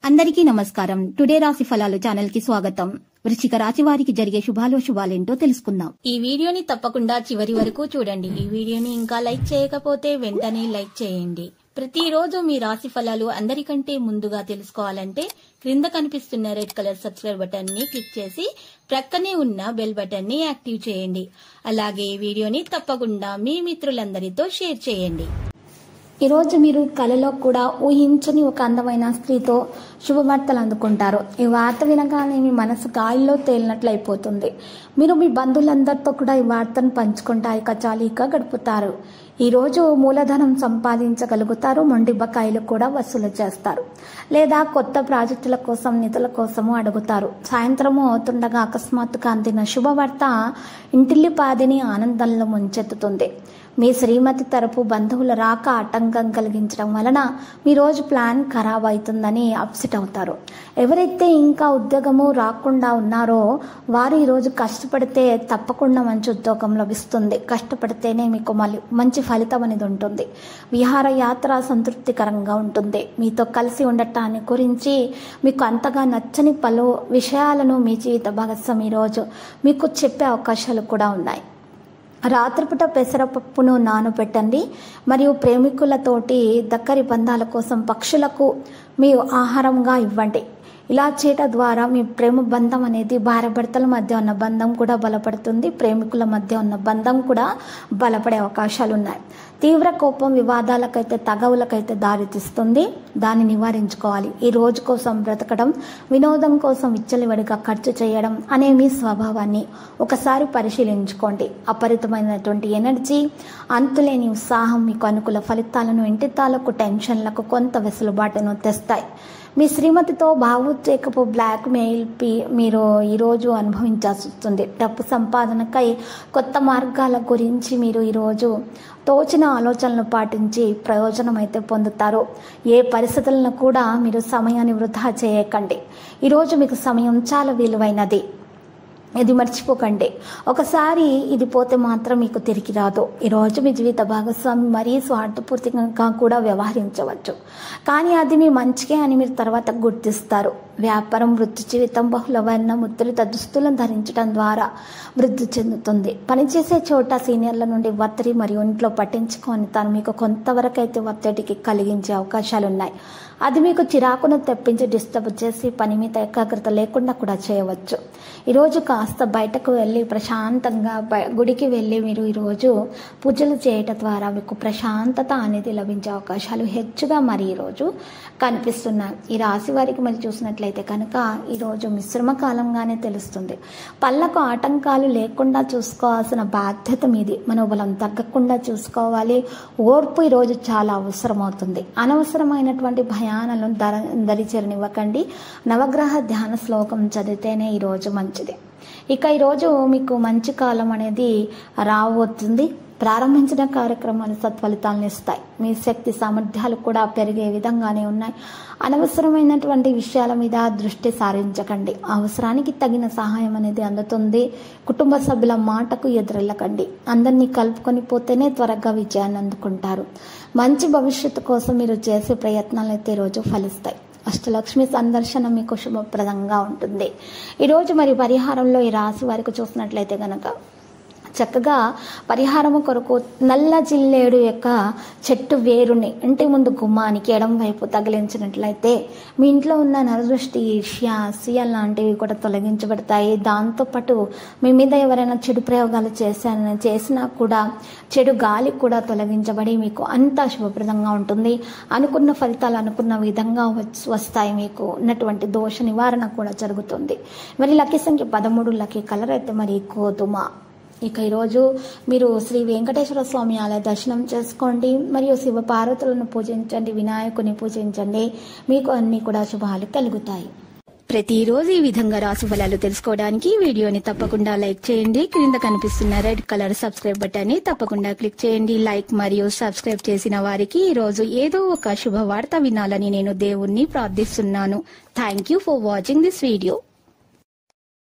అందరికీ నమస్కారం. టుడే రాశి ఫలాలు ఛానల్ కి స్వాగతం. వృశ్చిక రాశి వారికి జరిగే శుభాలేంటో తెలుసుకుందాం. ఈ వీడియోని తప్పకుండా చివరి వరకు చూడండి. ఈ వీడియోని ఇంకా లైక్ చేయకపోతే వెంటనే లైక్ చేయండి. ప్రతిరోజు మీ రాశి ఫలాలు అందరికంటే ముందుగా తెలుసుకోవాలంటే క్రింద కనిపిస్తున్న రెడ్ కలర్ సబ్స్క్రైబ్ బటన్ ని క్లిక్ చేసి ప్రక్కనే ఉన్న బెల్ బటన్ ని యాక్టివ్ చేయండి. అలాగే ఈ వీడియోని తప్పకుండా మీ మిత్రులందరితో షేర్ చేయండి. ఈరోజు మీరు కలలో కూడా ఊహించని ఒక అందమైన స్త్రీతో శుభవార్తలు అందుకుంటారు. ఈ వార్త వినగానే మీ మనసు గాలిలో తేలినట్లయిపోతుంది. మీరు మీ బంధువులందరితో కూడా ఈ వార్తను పంచుకుంటారు, కచాలీగా గడుపుతారు. ఈరోజు మూలధనం సంపాదించగలుగుతారు. మొండి బకాయిలు కూడా వసూలు చేస్తారు, లేదా కొత్త ప్రాజెక్టుల కోసం నిధుల కోసము అడుగుతారు. సాయంత్రము అవుతుండగా అకస్మాత్తుగా అందిన శుభవార్త ఇంటిల్లిపాదిని ఆనందంలో ముంచెత్తుతుంది. మీ శ్రీమతి తరపు బంధువుల రాక ఆటంకం కలిగించడం వలన మీ రోజు ప్లాన్ ఖరాబ్ అవుతుందని అప్సెట్ అవుతారు. ఎవరైతే ఇంకా ఉద్యోగము రాకుండా ఉన్నారో వారు ఈరోజు కష్టపడితే తప్పకుండా మంచి ఉద్యోగం లభిస్తుంది. కష్టపడితేనే మీకు మంచి ఫలితం అనేది ఉంటుంది. విహార యాత్ర సంతృప్తికరంగా ఉంటుంది. మీతో కలిసి ఉండటాన్ని గురించి మీకు అంతగా నచ్చని పలు విషయాలను మీ జీవిత భాగస్వామి ఈరోజు మీకు చెప్పే అవకాశాలు కూడా ఉన్నాయి. రాత్రిపూట పెసరపప్పును నానబెట్టండి. మరియు ప్రేమికులతోటి దగ్గరి బంధాల కోసం పక్షులకు మీ ఆహారంగా ఇవ్వండి. ఇలా చేయటం ద్వారా మీ ప్రేమ బంధం అనేది భార్యాభర్తల మధ్య ఉన్న బంధం కూడా బలపడుతుంది. ప్రేమికుల మధ్య ఉన్న బంధం కూడా బలపడే అవకాశాలు ఉన్నాయి. తీవ్ర కోపం వివాదాలకైతే తగవులకైతే దారితీస్తుంది. దాన్ని నివారించుకోవాలి. ఈ రోజు కోసం బ్రతకడం, వినోదం కోసం విచ్చలవిడిగా ఖర్చు చేయడం అనే మీ స్వభావాన్ని ఒకసారి పరిశీలించుకోండి. అపరితమైనటువంటి ఎనర్జీ, అంతులేని ఉత్సాహం మీకు అనుకూల ఫలితాలను, ఇంటి తాలూకు టెన్షన్లకు కొంత వెసులుబాటును తెస్తాయి. మీ శ్రీమతితో భావోద్రేకపు బ్లాక్ మెయిల్ మీరు ఈరోజు అనుభవించాల్సి వస్తుంది. డబ్బు సంపాదనకై కొత్త మార్గాల గురించి మీరు ఈరోజు తోచిన ఆలోచనలు పాటించి ప్రయోజనం అయితే పొందుతారు. ఏ పరిస్థితులను కూడా మీరు సమయాన్ని వృధా చేయకండి. ఈరోజు మీకు సమయం చాలా విలువైనది. ఇది మర్చిపోకండి. ఒకసారి ఇది పోతే మాత్రం మీకు తిరిగి రాదు. ఈరోజు మీ జీవిత భాగస్వామి మరీ స్వార్థపూర్తిగా కూడా వ్యవహరించవచ్చు, కానీ అది మీ మంచికే అని మీరు తర్వాత గుర్తిస్తారు. వ్యాపారం, వృత్తి జీవితం బహుళ వర్ణ ముద్రిత దుస్తులను ధరించడం ద్వారా వృద్ధి చెందుతుంది. పనిచేసే చోట సీనియర్ల నుండి ఒత్తిడి మరియు ఇంట్లో పట్టించుకొని తాను మీకు కొంతవరకు అయితే ఒత్తిడికి కలిగించే అవకాశాలు ఉన్నాయి. అది మీకు చిరాకును తెప్పించి డిస్టర్బ్ చేసి పని మీద ఏకాగ్రత లేకుండా కూడా చేయవచ్చు. ఈరోజు కాస్త బయటకు వెళ్ళి ప్రశాంతంగా గుడికి వెళ్ళి మీరు ఈరోజు పూజలు చేయటం ద్వారా మీకు ప్రశాంతత అనేది లభించే అవకాశాలు హెచ్చుగా మరి ఈరోజు కనిపిస్తున్నాయి. ఈ రాశి వారికి మరి చూసినట్లయితే కనుక ఈరోజు మిశ్రమ కాలంగానే తెలుస్తుంది. పళ్ళకు ఆటంకాలు లేకుండా చూసుకోవాల్సిన బాధ్యత మీది. మనోబలం తగ్గకుండా చూసుకోవాలి. ఓర్పు ఈరోజు చాలా అవసరం అవుతుంది. అనవసరమైనటువంటి భయాలను దరిచేరనివ్వకండి. నవగ్రహ ధ్యాన శ్లోకం చదివితేనే ఈరోజు మంచిది. ఇక ఈరోజు మీకు మంచి కాలం అనేది రాబోతుంది. ప్రారంభించిన కార్యక్రమాలు సత్ఫలితాలను ఇస్తాయి. మీ శక్తి సామర్థ్యాలు కూడా పెరిగే విధంగానే ఉన్నాయి. అనవసరమైనటువంటి విషయాల మీద దృష్టి సారించకండి. అవసరానికి తగిన సహాయం అనేది అందుతుంది. కుటుంబ సభ్యుల మాటకు ఎదురెళ్ళకండి. అందరినీ కలుపుకొని పోతేనే త్వరగా విజయాన్ని అందుకుంటారు. మంచి భవిష్యత్తు కోసం మీరు చేసే ప్రయత్నాలు అయితే ఈరోజు ఫలిస్తాయి. అష్టలక్ష్మి సందర్శనం మీకు శుభప్రదంగా ఉంటుంది. ఈరోజు మరి పరిహారంలో ఈ రాశి వారికి చూసినట్లయితే కనుక చక్కగా పరిహారము కొరకు నల్ల జిల్లేడు యొక్క చెట్టు వేరుని ఇంటి ముందు గుమ్మానికి ఎడం వైపు తగిలించినట్లయితే మీ ఇంట్లో ఉన్న నరదృష్టి, ఈర్ష్య, అసూయ లాంటివి కూడా తొలగించబడతాయి. దాంతోపాటు మీ మీద ఎవరైనా చెడు ప్రయోగాలు చేసినా కూడా చెడు గాలి కూడా తొలగించబడి మీకు అంతా శుభప్రదంగా ఉంటుంది. అనుకున్న ఫలితాలు అనుకున్న విధంగా వస్తాయి. మీకు ఉన్నటువంటి దోష నివారణ కూడా జరుగుతుంది. మరి లక్కీ సంఖ్య 13, లక్కీ కలర్ అయితే మరి గోధుమ. ఇక ఈరోజు మీరు శ్రీ వెంకటేశ్వర స్వామి ఆలయ దర్శనం చేసుకోండి. మరియు శివ పార్వతులను పూజించండి, వినాయకుని పూజించండి. మీకు అన్ని కూడా శుభాలు కలుగుతాయి. ప్రతిరోజు ఈ విధంగా రాశి ఫలాలు తెలుసుకోవడానికి వీడియోని తప్పకుండా లైక్ చేయండి. క్రింద కనిపిస్తున్న రెడ్ కలర్ సబ్స్క్రైబ్ బటన్ ని తప్పకుండా క్లిక్ చేయండి. లైక్ మరియు సబ్స్క్రైబ్ చేసిన వారికి ఈ రోజు ఏదో ఒక శుభవార్త వినాలని నేను దేవుణ్ణి ప్రార్థిస్తున్నాను. Thank you for watching this video.